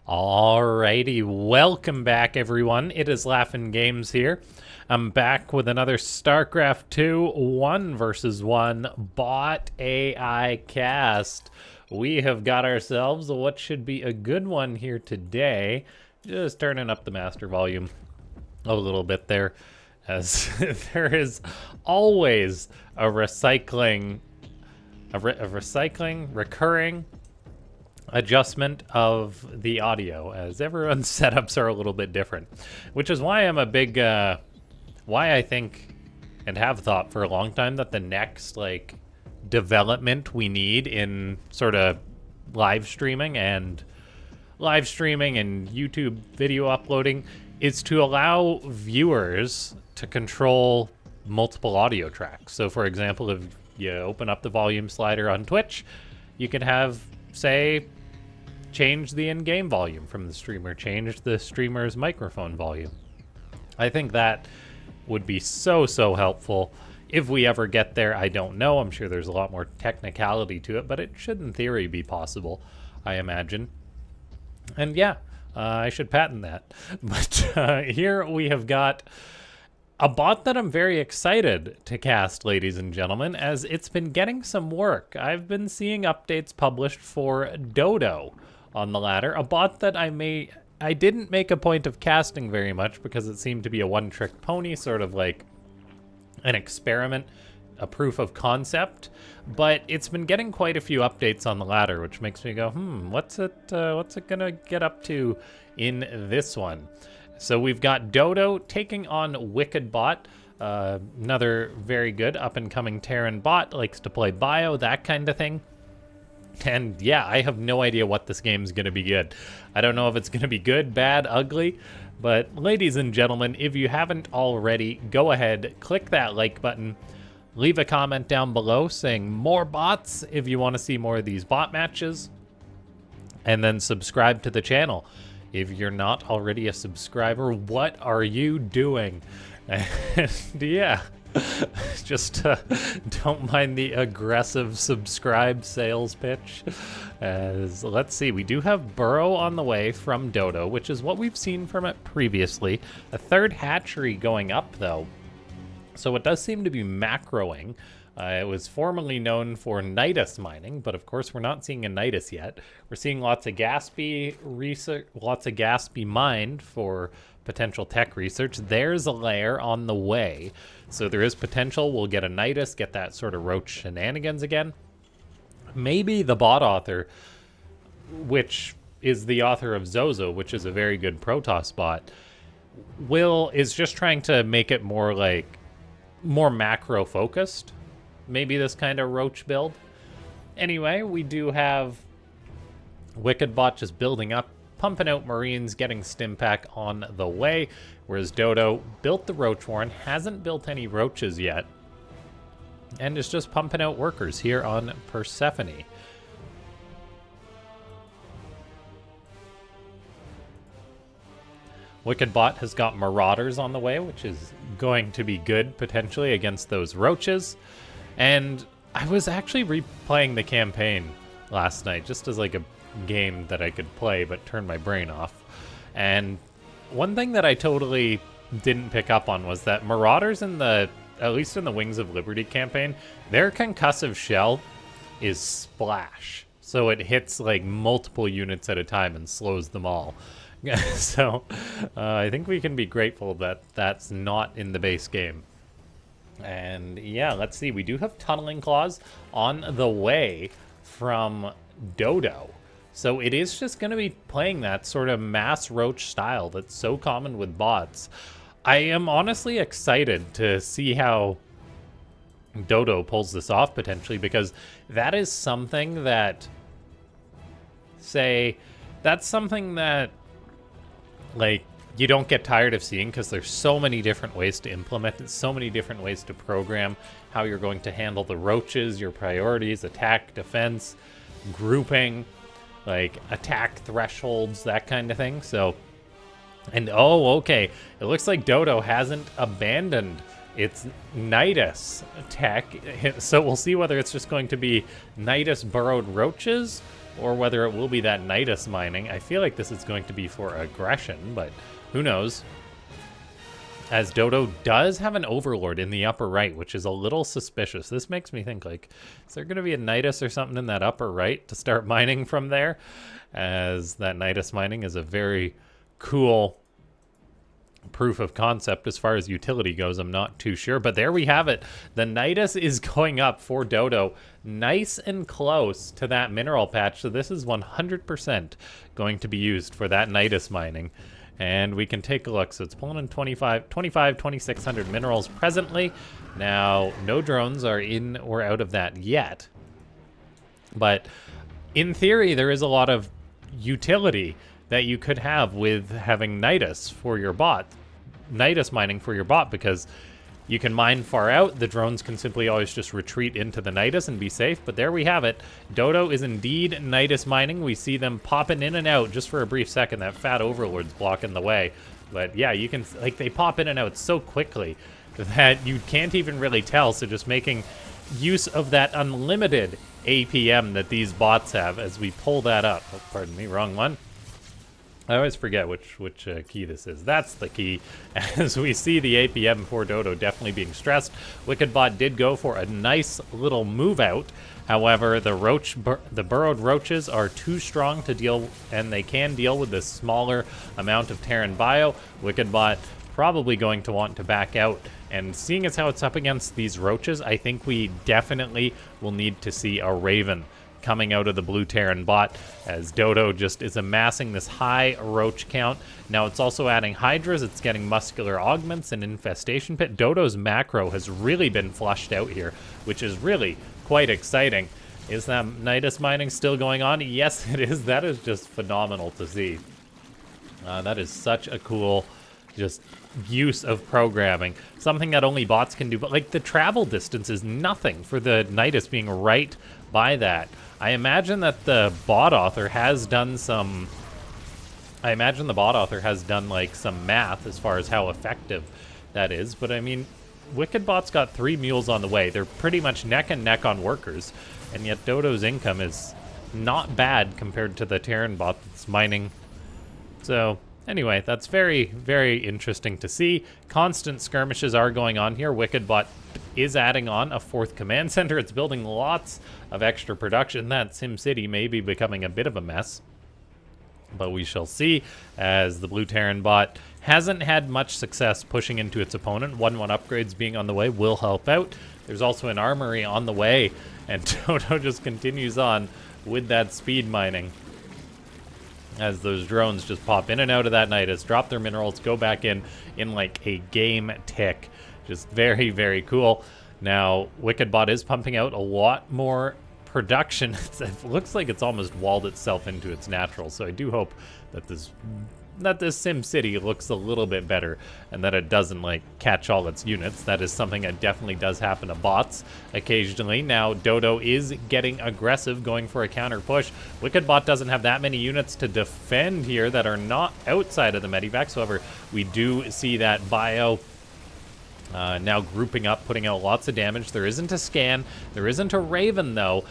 Alrighty, welcome back everyone. It is LaughNgamez here. I'm back with another Starcraft 2 1 versus 1 bot AI cast. We have got ourselves what should be a good one here today. Just turning up the master volume a little bit there, as there is always a recurring adjustment of the audio, as everyone's setups are a little bit different, which is why I'm a big why I think and have thought for a long time that the next development we need in sort of live streaming and YouTube video uploading is to allow viewers to control multiple audio tracks. So for example, if you open up the volume slider on Twitch, you can have, say, change the in-game volume from the streamer, change the streamer's microphone volume. I think that would be so helpful. If we ever get there, I don't know. I'm sure there's a lot more technicality to it, but it should in theory be possible, I imagine. And yeah, I should patent that. But here we have got a bot that I'm very excited to cast, ladies and gentlemen, as it's been getting some work. I've been seeing updates published for Dodo on the ladder, a bot that I didn't make a point of casting very much because it seemed to be a one-trick pony, sort of like an experiment, a proof of concept, but it's been getting quite a few updates on the ladder, which makes me go, what's it gonna get up to in this one? So we've got Dodo taking on WickedBot, another very good up-and-coming Terran bot, likes to play bio, that kind of thing. And yeah, I have no idea what this game's going to be good. I don't know if it's going to be good, bad, ugly, but ladies and gentlemen, if you haven't already, go ahead, click that like button, leave a comment down below saying more bots if you want to see more of these bot matches, and then subscribe to the channel. If you're not already a subscriber, what are you doing? And yeah, just don't mind the aggressive subscribe sales pitch. As let's see, we do have Burrow on the way from Dodo, which is what we've seen from it previously. A third hatchery going up though, so it does seem to be macroing. It was formerly known for Nydus mining, but of course we're not seeing a Nydus yet. We're seeing lots of Gaspy research, lots of Gaspy mined for potential tech research. There's a layer on the way, so there is potential we'll get a Nydus, get that sort of roach shenanigans again. Maybe the bot author, which is the author of Zozo, which is a very good Protoss bot, is just trying to make it more macro focused. Maybe this kind of roach build. Anyway, we do have WickedBot just building up, pumping out Marines, getting Stimpack on the way, whereas Dodo built the Roach Warren, hasn't built any roaches yet, and is just pumping out workers here on Persephone. WickedBot has got Marauders on the way, which is going to be good potentially against those roaches. And I was actually replaying the campaign last night just as like a game that I could play but turn my brain off. And one thing that I totally didn't pick up on was that Marauders at least in the Wings of Liberty campaign, their concussive shell is splash. So it hits like multiple units at a time and slows them all. So I think we can be grateful that that's not in the base game. And yeah, let's see. We do have Tunneling Claws on the way from Dodo. So it is just going to be playing that sort of mass roach style that's so common with bots. I am honestly excited to see how Dodo pulls this off potentially, because that is something that, you don't get tired of seeing, because there's so many different ways to implement it, so many different ways to program how you're going to handle the roaches, your priorities, attack, defense, grouping, attack thresholds, that kind of thing. So, and oh, okay, it looks like Dodo hasn't abandoned its Nydus tech, so we'll see whether it's just going to be Nydus burrowed roaches, or whether it will be that Nydus mining. I feel like this is going to be for aggression, but who knows? As Dodo does have an Overlord in the upper right, which is a little suspicious. This makes me think, like, is there going to be a Nydus or something in that upper right to start mining from there? As that Nydus mining is a very cool proof of concept as far as utility goes. I'm not too sure, but there we have it. The Nydus is going up for Dodo, nice and close to that mineral patch. So this is 100% going to be used for that Nydus mining. And we can take a look. So it's pulling in 2,600 minerals presently. Now, no drones are in or out of that yet. But in theory, there is a lot of utility that you could have with having Nydus for your bot. Nydus mining for your bot, because you can mine far out. The drones can simply always just retreat into the Nydus and be safe. But there we have it. Dodo is indeed Nydus mining. We see them popping in and out just for a brief second. That fat Overlord's blocking the way. But yeah, you can, like, they pop in and out so quickly that you can't even really tell. So just making use of that unlimited APM that these bots have as we pull that up. Oh, pardon me, wrong one. I always forget which key this is. That's the key. As we see the APM for Dodo definitely being stressed. WickedBot did go for a nice little move out. However, the burrowed roaches are too strong to deal, and they can deal with this smaller amount of Terran bio. WickedBot probably going to want to back out. And seeing as how it's up against these roaches, I think we definitely will need to see a Raven coming out of the blue Terran bot, as Dodo just is amassing this high roach count. Now it's also adding Hydras, it's getting muscular augments and infestation pit. Dodo's macro has really been flushed out here, which is really quite exciting. Is that Nydus mining still going on? Yes, it is. That is just phenomenal to see. That is such a cool just use of programming. Something that only bots can do, but like the travel distance is nothing for the Nydus being right by that. I imagine that the bot author has done some... I imagine the bot author has done like some math as far as how effective that is, but I mean, WickedBot's got 3 mules on the way. They're pretty much neck and neck on workers, and yet Dodo's income is not bad compared to the Terran bot that's mining. So anyway, that's very, very interesting to see. Constant skirmishes are going on here. WickedBot is adding on a 4th command center. It's building lots of extra production. That SimCity may be becoming a bit of a mess, but we shall see, as the blue Terran bot hasn't had much success pushing into its opponent. 1-1 upgrades being on the way will help out. There's also an armory on the way, and Dodo just continues on with that speed mining, as those drones just pop in and out of that Nydus, drop their minerals, go back in like a game tick. Just very, very cool. Now, WickedBot is pumping out a lot more production. It looks like it's almost walled itself into its natural, so I do hope that this SimCity looks a little bit better and that it doesn't like catch all its units. That is something that definitely does happen to bots occasionally. Now Dodo is getting aggressive, going for a counter push. WickedBot doesn't have that many units to defend here that are not outside of the medivacs. However, we do see that bio now grouping up, putting out lots of damage. There isn't a scan. There isn't a Raven, though.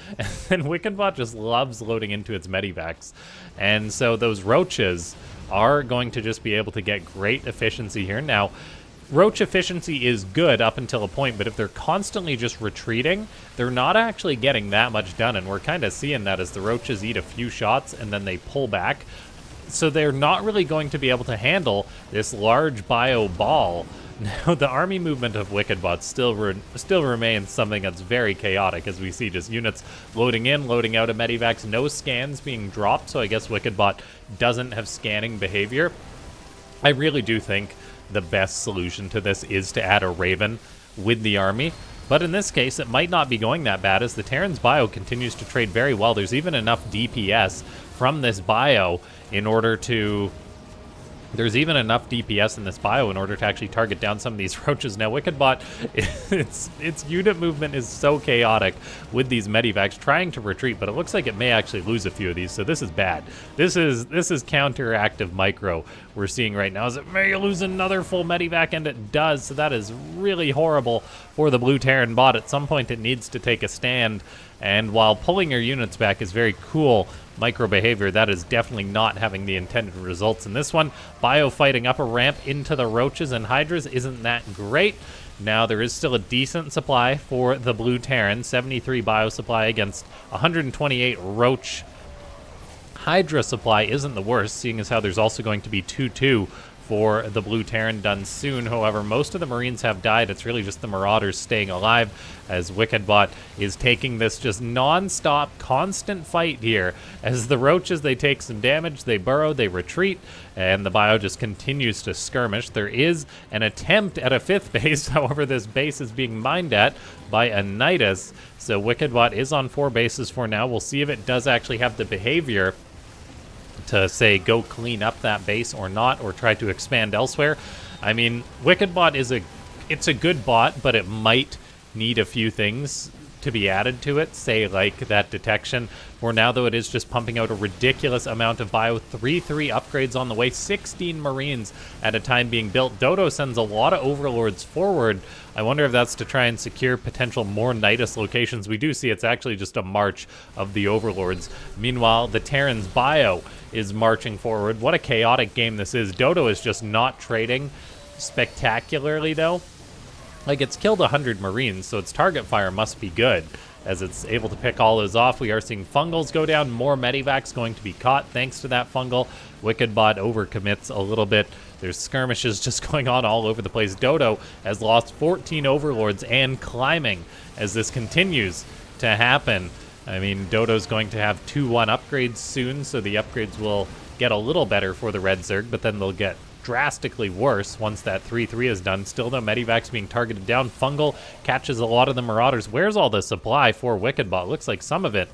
And WickedBot just loves loading into its medivacs. And so those roaches are going to just be able to get great efficiency here. Now, roach efficiency is good up until a point, but if they're constantly just retreating, they're not actually getting that much done. And we're kind of seeing that as the roaches eat a few shots and then they pull back. So they're not really going to be able to handle this large bio ball. Now, the army movement of WickedBot still remains something that's very chaotic, as we see just units loading in, loading out of medivacs, no scans being dropped, so I guess WickedBot doesn't have scanning behavior. I really do think the best solution to this is to add a Raven with the army, but in this case, it might not be going that bad, as the Terran's bio continues to trade very well. There's even enough DPS from this bio in order to... There's even enough DPS in this bio in order to actually target down some of these roaches. Now, WickedBot, its unit movement is so chaotic with these medivacs trying to retreat, but it looks like it may actually lose a few of these, so this is bad. This is counteractive micro we're seeing right now, as it may lose another full medivac, and it does, so that is really horrible for the blue Terran bot. At some point, it needs to take a stand, and while pulling your units back is very cool, micro behavior, that is definitely not having the intended results in this one. Bio fighting up a ramp into the roaches and hydras isn't that great. Now, there is still a decent supply for the blue Terran, 73 bio supply against 128 roach. Hydra supply isn't the worst, seeing as how there's also going to be 2-2 for the blue Terran done soon. However, most of the Marines have died. It's really just the Marauders staying alive, as WickedBot is taking this just non-stop, constant fight here. As the roaches, they take some damage, they burrow, they retreat, and the bio just continues to skirmish. There is an attempt at a 5th base, however, this base is being mined at by a Nydus. So WickedBot is on 4 bases for now. We'll see if it does actually have the behavior to say go clean up that base or not, or try to expand elsewhere. I mean, WickedBot it's a good bot, but it might need a few things to be added to it, say like that detection. For now, though, it is just pumping out a ridiculous amount of bio. 3-3 upgrades on the way, 16 Marines at a time being built. Dodo sends a lot of Overlords forward. I wonder if that's to try and secure potential more Nydus locations. We do see it's actually just a march of the Overlords. Meanwhile, the Terran's bio is marching forward. What a chaotic game this is. Dodo is just not trading spectacularly, though. Like, it's killed 100 Marines, so its target fire must be good, as it's able to pick all those off. We are seeing fungals go down, more medivacs going to be caught thanks to that fungal. WickedBot overcommits a little bit. There's skirmishes just going on all over the place. Dodo has lost 14 Overlords and climbing as this continues to happen. I mean, Dodo's going to have 2-1 upgrades soon, so the upgrades will get a little better for the red Zerg, but then they'll get drastically worse once that 3-3 is done. Still, though, medivac's being targeted down. Fungal catches a lot of the Marauders. Where's all the supply for WickedBot? Looks like some of it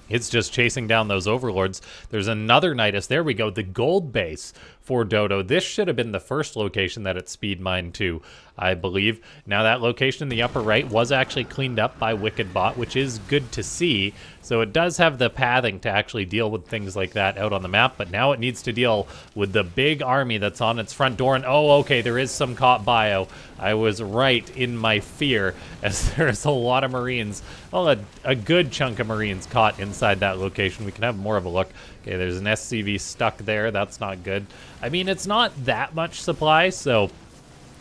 it's just chasing down those Overlords. There's another Nydus. There we go. The gold base for Dodo. This should have been the first location that it speed mined to, I believe. Now, that location in the upper right was actually cleaned up by WickedBot, which is good to see. So it does have the pathing to actually deal with things like that out on the map, but now it needs to deal with the big army that's on its front door. And oh, okay, there is some caught bio. I was right in my fear, as there's a lot of Marines. Well, a good chunk of Marines caught inside that location. We can have more of a look. Okay, there's an SCV stuck there. That's not good. I mean, it's not that much supply, so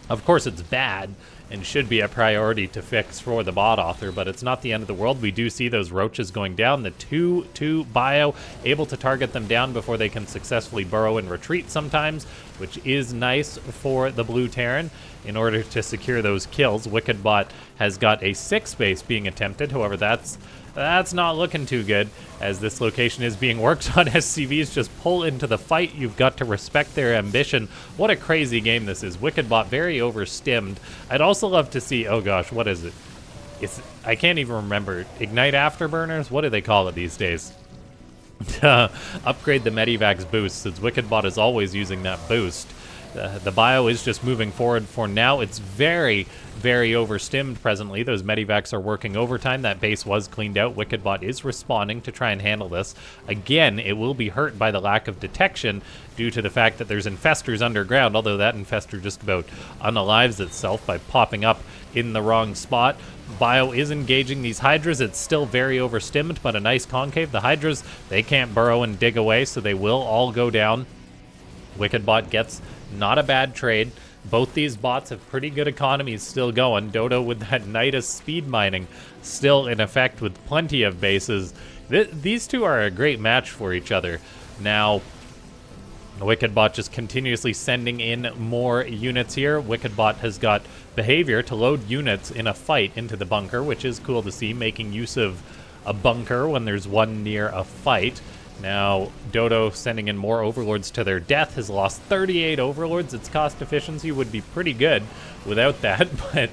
of course it's bad and should be a priority to fix for the bot author, but it's not the end of the world. We do see those roaches going down. The 2-2 bio, able to target them down before they can successfully burrow and retreat sometimes, which is nice for the blue Terran in order to secure those kills. WickedBot has got a 6th base being attempted. However, that's not looking too good, as this location is being worked on. SCVs just pull into the fight. You've got to respect their ambition. What a crazy game this is. WickedBot very overstimmed. I'd also love to see, oh gosh, what is it? I can't even remember. Ignite Afterburners? What do they call it these days? Upgrade the medivac's boost, since WickedBot is always using that boost. The bio is just moving forward for now. It's very, very overstimmed presently. Those medivacs are working overtime. That base was cleaned out. WickedBot is responding to try and handle this. Again, it will be hurt by the lack of detection due to the fact that there's infestors underground, although that infestor just about unalives itself by popping up in the wrong spot. Bio is engaging these hydras. It's still very overstimmed, but a nice concave. The hydras, they can't burrow and dig away, so they will all go down. WickedBot gets not a bad trade. Both these bots have pretty good economies still going. Dodo with that Nydus speed mining still in effect with plenty of bases. These two are a great match for each other. Now, WickedBot just continuously sending in more units here. WickedBot has got behavior to load units in a fight into the bunker, which is cool to see, making use of a bunker when there's one near a fight. Now, Dodo sending in more Overlords to their death, has lost 38 Overlords. Its cost efficiency would be pretty good without that, but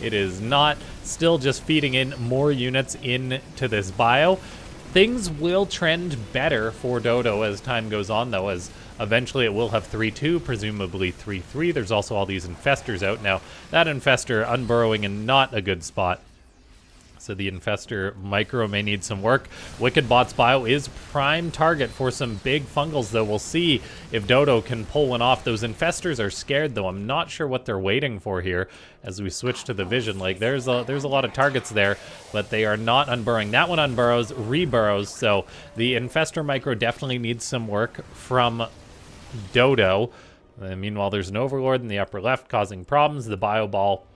it is not. Still just feeding in more units into this bio. Things will trend better for Dodo as time goes on, though, as eventually it will have 3-2, presumably 3-3. There's also all these infestors out now. That infestor unburrowing in not a good spot. So the Infestor Micro may need some work. WickedBot's bio is prime target for some big fungals, though. We'll see if Dodo can pull one off. Those Infestors are scared, though. I'm not sure what they're waiting for here as we switch to the vision. Like, there's a lot of targets there, but they are not unburrowing. That one unburrows, reburrows, so the Infestor Micro definitely needs some work from Dodo. Meanwhile, there's an Overlord in the upper left causing problems. The bio ball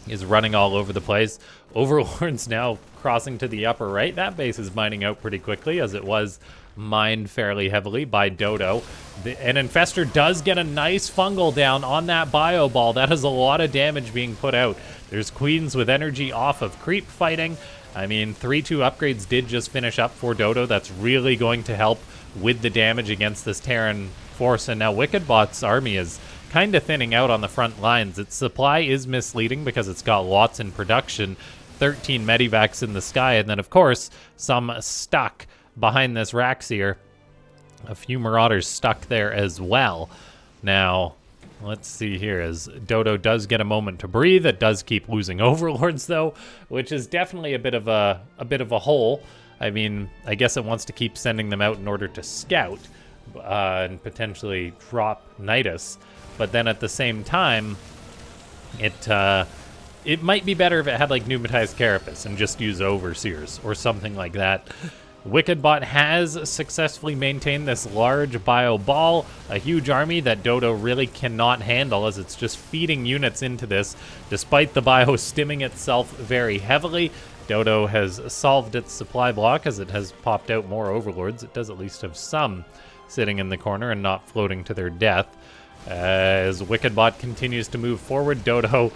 is running all over the place. Overlord's now crossing to the upper right. That base is mining out pretty quickly, as it was mined fairly heavily by Dodo. An Infestor does get a nice fungal down on that bio ball. That is a lot of damage being put out. There's Queens with energy off of creep fighting. I mean, 3-2 upgrades did just finish up for Dodo. That's really going to help with the damage against this Terran force. And now WickedBot's army is kind of thinning out on the front lines. Its supply is misleading because it's got lots in production, 13 medivacs in the sky, and then of course some stuck behind this Raxier. A few Marauders stuck there as well. Now, let's see here, as Dodo does get a moment to breathe. It does keep losing Overlords though, which is definitely a bit of a hole. I mean, I guess it wants to keep sending them out in order to scout and potentially drop Nydus. But then at the same time, it might be better if it had like Pneumatized Carapace and just use Overseers or something like that. WickedBot has successfully maintained this large bio ball, a huge army that Dodo really cannot handle, as it's just feeding units into this, despite the bio stimming itself very heavily. Dodo has solved its supply block as it has popped out more Overlords. It does at least have some sitting in the corner and not floating to their death. As WickedBot continues to move forward, Dodo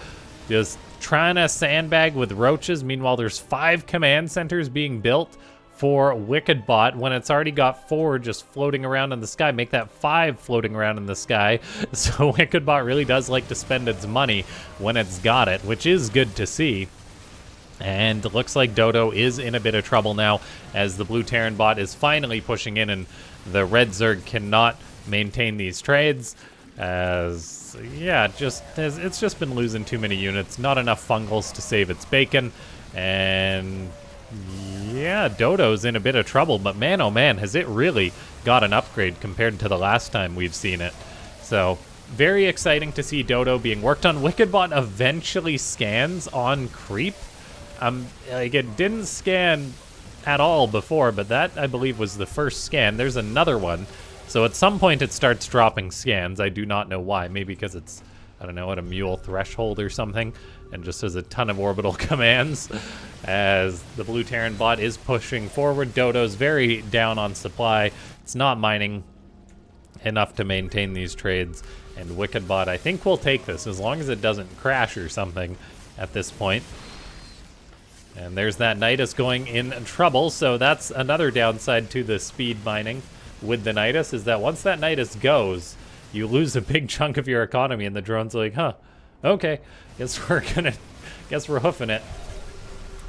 just trying to sandbag with roaches. Meanwhile, there's 5 command centers being built for WickedBot when it's already got 4 just floating around in the sky. Make that 5 floating around in the sky. So WickedBot really does like to spend its money when it's got it, which is good to see. And it looks like Dodo is in a bit of trouble now, as the blue Terran bot is finally pushing in, and the red Zerg cannot maintain these trades. As, yeah, it's just been losing too many units, not enough fungals to save its bacon, and yeah, Dodo's in a bit of trouble, but man, oh man, has it really got an upgrade compared to the last time we've seen it. So, very exciting to see Dodo being worked on. WickedBot eventually scans on creep. Like, it didn't scan at all before, but that, I believe, was the first scan. There's another one. So at some point it starts dropping scans. I do not know why. Maybe because it's, I don't know, at a mule threshold or something, and just has a ton of orbital commands. As the blue Terran bot is pushing forward, Dodo's very down on supply. It's not mining enough to maintain these trades, and WickedBot, I think, will take this as long as it doesn't crash or something at this point. And there's that Nydus going in trouble, so that's another downside to the speed mining with the Nydus, is that once that Nydus goes, you lose a big chunk of your economy, and the drone's like, huh, okay, guess we're hoofing it.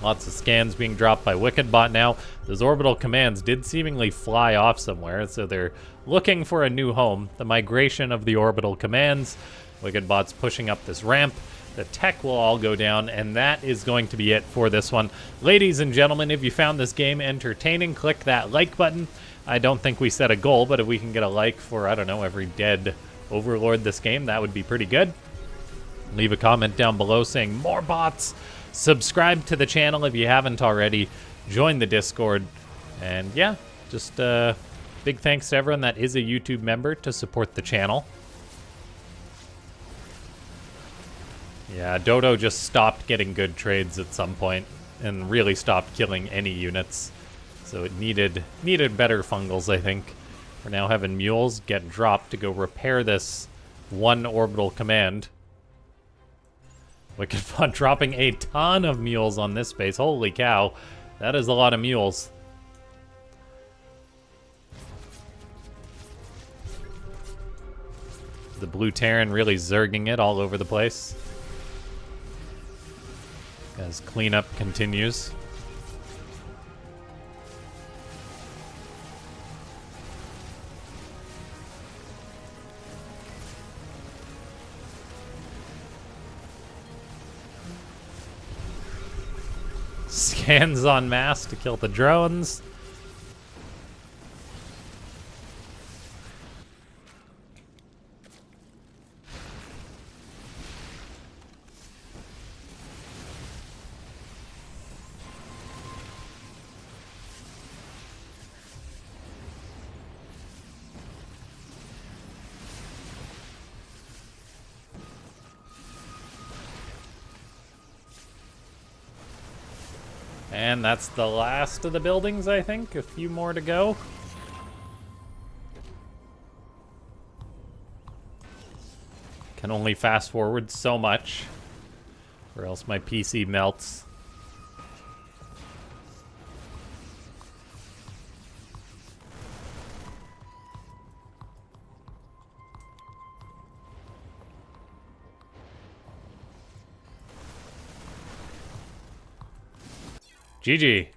Lots of scans being dropped by WickedBot now. Those orbital commands did seemingly fly off somewhere, so they're looking for a new home. The migration of the orbital commands. WickedBot's pushing up this ramp. The tech will all go down, and that is going to be it for this one. Ladies and gentlemen, if you found this game entertaining, click that like button. I don't think we set a goal, but if we can get a like for, I don't know, every dead Overlord this game, that would be pretty good. Leave a comment down below saying more bots. Subscribe to the channel if you haven't already. Join the Discord. And yeah, just big thanks to everyone that is a YouTube member to support the channel. Yeah, Dodo just stopped getting good trades at some point and really stopped killing any units. So it needed better fungals, I think. We're now having mules get dropped to go repair this one orbital command. WickedBot dropping a ton of mules on this base. Holy cow, that is a lot of mules. The blue Terran really zerging it all over the place as cleanup continues. scans en masse to kill the drones. And that's the last of the buildings, I think. A few more to go. Can only fast forward so much, or else my PC melts. GG.